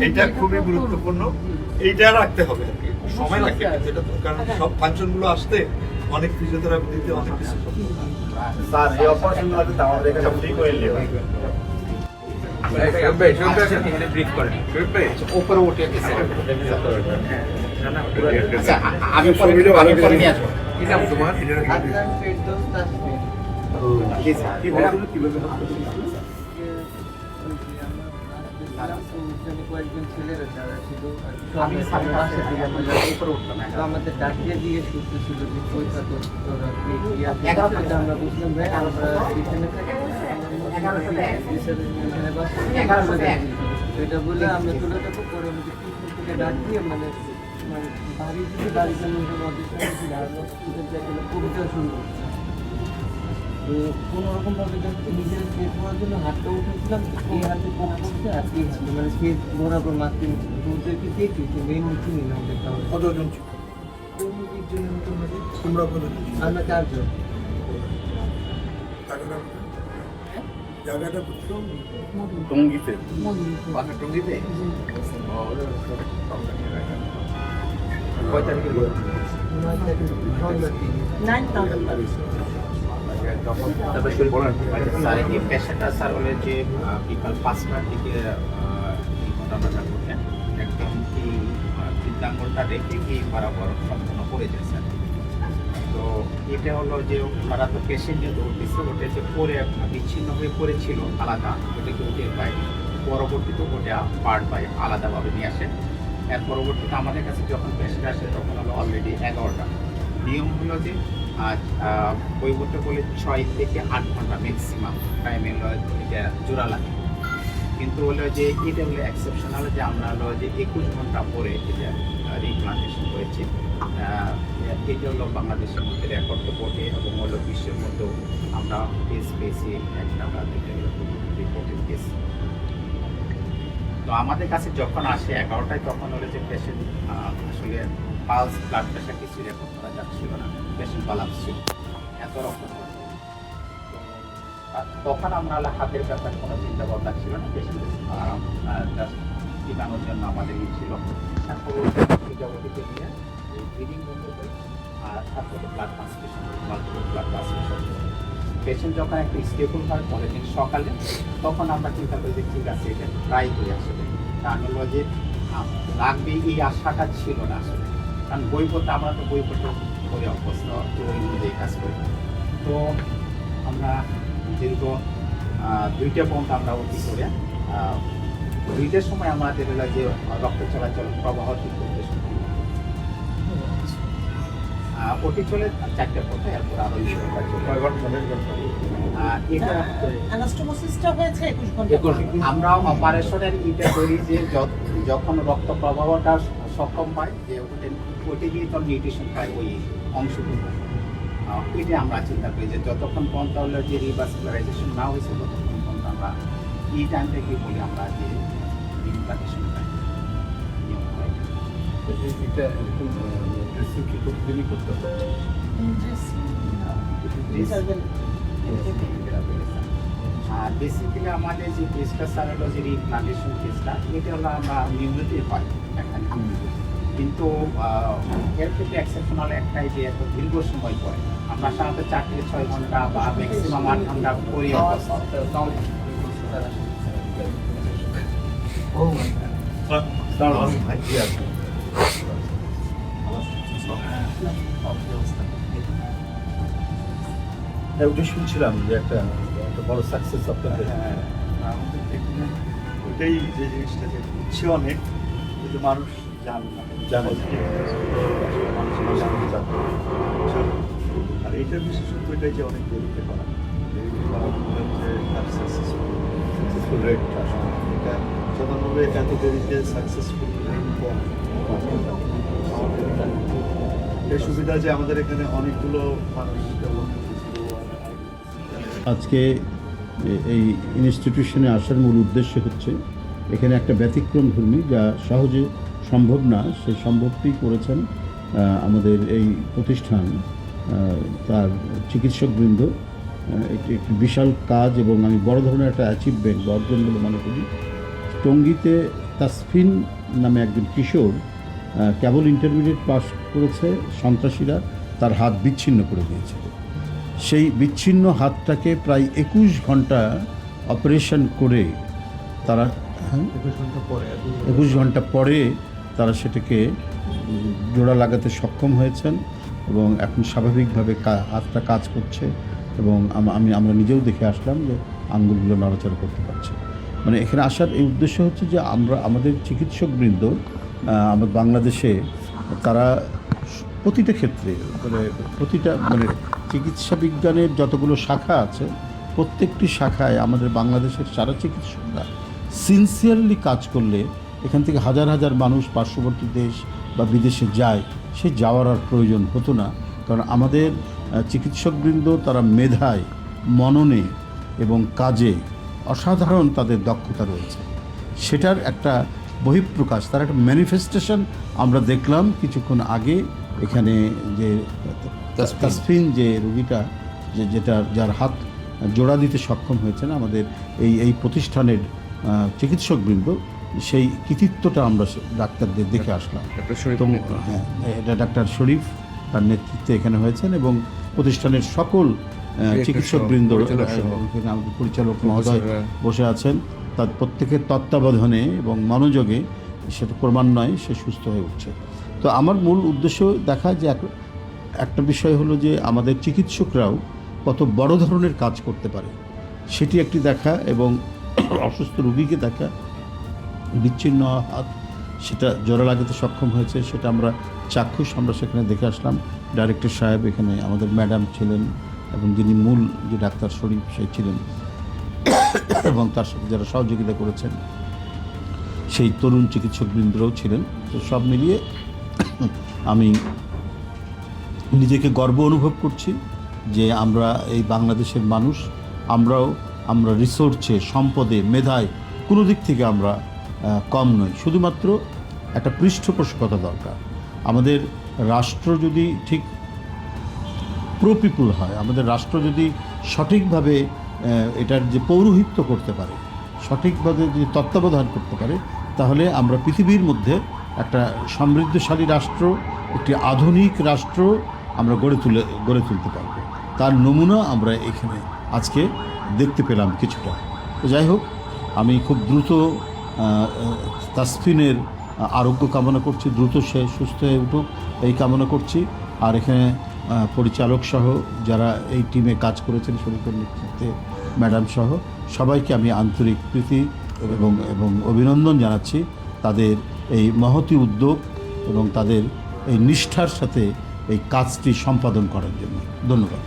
এটা খুবই গুরুত্বপূর্ণ, এইটা রাখতে হবে আর কি। সময় লাগবে যেটা, কারণ সব ফাংশনগুলো আসতে অনেক ফিজিওথেরাপি দিতে অনেক কিছু। স্যার এই অপারেশনগুলোতে তো আমাদের এখানে ফ্রি করে নিও। আচ্ছা আমি পরে নিয়ে আসবো। কয়েকজন ছেলেরা যারা ছিল আমাদের ডাকিয়ে দিয়ে করতেছিল যে পয়সা আমরা বুঝলাম ভাই আমরা এখানে এটা বলে আমরা তুলে দেবো। পরে আমাদের থেকে ডাক দিয়ে মানে বাড়ি থেকে বাড়ি কবিতা শুরু করছে। তো কোনোরকম ভাবে যখন নিজের সেট করার জন্য হাতটা উঠেছিলাম, এই হাতে কোপ করছে আর এই হাতে মানে সেট বরাবর মারতে ওদেরকে দেখি যে মেন নিচে নিলাম দেখতে হবে। কতজন ছিল কর্মীদের জন্য মোটামুটি তোমরা? কতজন? আমরা 4 জন। জায়গাটা টঙ্গিতে টঙ্গিতে স্যার এই পেশেন্টটা স্যার হলে যে বিকাল 5টার দিকে এই ঘটনাটা ঘটে, একদম এই বৃদ্ধাঙ্গলটা রেখে কি বরাবর সম্পূর্ণ পড়ে যায় স্যার। তো এটা হলো যে তারা তো পেশেন্ট নিয়ে দৌড় দিচ্ছে, ওটা যে পরে বিচ্ছিন্ন হয়ে পড়েছিল আলাদা, ওটাকে উঠে পায়। পরবর্তীতে ওটা পার্ট বাই আলাদাভাবে নিয়ে আসে। এর পরবর্তীতে আমাদের কাছে যখন পেশেন্ট আসে তখন হলো অলরেডি 11টা। নিয়ম হলো যে বই করতে বলে 6 থেকে 8 ঘন্টা ম্যাক্সিমাম টাইমে হলো এটা জোড়া লাগে। কিন্তু হলো যে এটা হলো এক্সেপশনাল যে আমরা হলো যে 21 ঘন্টা পরে এটা রিপ্লান্টেশন করেছি। এটা হলো বাংলাদেশের মধ্যে রেকর্ড বটে এবং হলো বিশ্বের মধ্যেও আমরা কেস পেয়েছি একটা বা দুটো রিপোর্টেড কেস। তো আমাদের কাছে যখন আসে 11টায় তখন হলো যে পেশেন্ট আসলে পালস ব্লাড প্রেশার কিছু রেকর্ড করা যাচ্ছিল না, পেশেন্ট পালাপস ছিল, এত রক্ত। তখন আমরা হলো হাতের ব্যাপারে কোনো চিন্তা ভাবনা ছিল না, পেশেন্ট জাস্ট টিকানোর জন্য আমাদের ই ছিল। তারপরে জগতিকে নিয়ে ব্লিডিং বন্ধ করে আর তারপরে blood transfusion, multiple blood transfusion. Patient যখন একটা স্টেবল হয় পরের দিন সকালে, তখন আমরা চিন্তা করি যে ঠিক আছে এটা ট্রাই করি আসলে। কারণ হলো যে লাগবে এই আশাটা ছিল না আসলে, কারণ বই পড়তে আমরা তো বই পড়তে করে অভ্যস্ত, তো ওই অনুযায়ী কাজ করি। তো আমরা দীর্ঘ 2টা পর্যন্ত আমরা ওটি করে 2টার সময় আমাদের যে রক্ত চলাচল প্রবাহ ঠিক করতে শুরু করি। ওটি চলে 4টা পথে, এরপর আরো আমরা অপারেশনের এটা করি যে যখন রক্ত প্রবাহটা সক্ষম পায় যে ওটি দিয়ে তো নিউট্রিশন পায় ওই অংশটুকু, এটা আমরা চিন্তা করি যে যতক্ষণ পর্যন্ত হলো যে রিভাস্কুলারাইজেশন না হয়েছে ততক্ষণ পর্যন্ত আমরা এই টাইম থেকে বলি আমরা যে রিপ্লান্টেশন পাই। এটা এরকম ড্রেসিং কি প্রতিদিনই করতে হবে? আর বেসিক্যালি আমাদের যে কেসটা স্যার হলো যে রিপ্লান্টেশন কেসটা, এটা হলো আমরা নিয়মিতই হয় এখানে, কিন্তু এর ক্ষেত্রে এক্সেপশনাল একটাই যে এত দীর্ঘ সময় পরে আমরা সাধারণত 4 থেকে 6 ঘন্টা বা ম্যাক্সিমাম 8 ঘন্টা করি ওটা শুনছিলাম যে একটা বড় সাকসেস আপনাদের। হ্যাঁ, আমাদের এখানে ওইটাই যে জিনিসটা যে ইচ্ছে অনেক, কিন্তু মানুষ জানে না। আর এইটার বিশেষত্ব এটাই যে অনেক দেরিতে করা, যে তার সাকসেসফুল রেট এটা সাধারণভাবে এত দেরিতে সাকসেসফুল রেট কম। এই সুবিধা যে আমাদের এখানে অনেকগুলো মানুষ আজকে এই ইনস্টিটিউশনে আসার মূল উদ্দেশ্য হচ্ছে এখানে একটা ব্যতিক্রমধর্মী যা সহজে সম্ভব না, সেই সম্ভবটি করেছেন আমাদের এই প্রতিষ্ঠান, তার চিকিৎসকবৃন্দ এটি একটি বিশাল কাজ এবং আমি বড় ধরনের একটা অ্যাচিভমেন্ট বা অর্জন বলে মনে করি। টঙ্গীতে তাসফিন নামে একজন কিশোর কেবল ইন্টারমিডিয়েট পাস করেছে, সন্ত্রাসীরা তার হাত বিচ্ছিন্ন করে দিয়েছিল। সেই বিচ্ছিন্ন হাতটাকে প্রায় 21 ঘন্টা অপারেশন করে তারা 21 ঘন্টা পরে তারা সেটাকে জোড়া লাগাতে সক্ষম হয়েছেন এবং এখন স্বাভাবিকভাবে হাতটা কাজ করছে এবং আমরা নিজেও দেখে আসলাম যে আঙ্গুলগুলো নড়াচড়া করতে পারছে। মানে এখানে আসার এই উদ্দেশ্য হচ্ছে যে আমাদের চিকিৎসকবৃন্দ আমার বাংলাদেশে তারা প্রতিটা ক্ষেত্রে মানে চিকিৎসা বিজ্ঞানের যতগুলো শাখা আছে প্রত্যেকটি শাখায় আমাদের বাংলাদেশের সারা চিকিৎসকরা সিনসিয়ারলি কাজ করলে এখান থেকে হাজার হাজার মানুষ পার্শ্ববর্তী দেশ বা বিদেশে যায়, সে যাওয়ার আর প্রয়োজন হতো না। কারণ আমাদের চিকিৎসকবৃন্দ তারা মেধায়, মননে এবং কাজে অসাধারণ তাদের দক্ষতা রয়েছে। সেটার একটা বহিঃপ্রকাশ, তার একটা ম্যানিফেস্টেশন আমরা দেখলাম কিছুক্ষণ আগে এখানে। যে তাসফিন যে রোগীটা যার হাত জোড়া দিতে সক্ষম হয়েছেন আমাদের এই প্রতিষ্ঠানের চিকিৎসকবৃন্দ, সেই কৃতিত্বটা আমরা ডাক্তারদের দেখে আসলাম। তো হ্যাঁ, এটা ডাক্তার শরীফ তার নেতৃত্বে এখানে হয়েছেন এবং প্রতিষ্ঠানের সকল চিকিৎসকবৃন্দ, এখানে আমাদের পরিচালক মহোদয় বসে আছেন, তার প্রত্যেকের তত্ত্বাবধানে এবং মনোযোগে সেটা ক্রমান্বয়ে সে সুস্থ হয়ে উঠছে। তো আমার মূল উদ্দেশ্য দেখা যে একটা বিষয় হলো যে আমাদের চিকিৎসকরাও কত বড় ধরনের কাজ করতে পারে সেটি একটি দেখা এবং অসুস্থ রোগীকে দেখা, বিচ্ছিন্ন হাত সেটা জোড়া লাগাতে সক্ষম হয়েছে সেটা আমরা চাক্ষুষ, আমরা সেখানে দেখে আসলাম। ডাইরেক্টর সাহেব এখানে, আমাদের ম্যাডাম ছিলেন এবং যিনি মূল যে ডাক্তার শরীফ সে ছিলেন এবং তার সাথে যারা সহযোগিতা করেছেন সেই তরুণ চিকিৎসকবৃন্দরাও ছিলেন। তো সব মিলিয়ে আমি নিজেকে গর্ব অনুভব করছি যে আমরা এই বাংলাদেশের মানুষ, আমরা রিসোর্সে, সম্পদে, মেধায় কোনো দিক থেকে আমরা কম নই। শুধুমাত্র একটা পৃষ্ঠপোষকতা দরকার। আমাদের রাষ্ট্র যদি ঠিক প্রো পিপুল হয়, আমাদের রাষ্ট্র যদি সঠিকভাবে এটার যে পৌরোহিত্য করতে পারে, সঠিকভাবে যদি তত্ত্বাবধান করতে পারে, তাহলে আমরা পৃথিবীর মধ্যে একটা সমৃদ্ধশালী রাষ্ট্র, একটি আধুনিক রাষ্ট্র আমরা গড়ে তুলতে পারব। তার নমুনা আমরা এখানে আজকে দেখতে পেলাম কিছুটা। তো যাই হোক, আমি খুব দ্রুত তাসফিনের আরোগ্য কামনা করছি, দ্রুত সে সুস্থ হয়ে উঠুক এই কামনা করছি। আর এখানে পরিচালক সহ যারা এই টিমে কাজ করেছেন, শরীফের নেতৃত্বে ম্যাডাম সহ সবাইকে আমি আন্তরিক প্রীতি এবং অভিনন্দন জানাচ্ছি তাদের এই মহতী উদ্যোগ এবং তাদের এই নিষ্ঠার সাথে এই কাজটি সম্পাদন করার জন্য। ধন্যবাদ।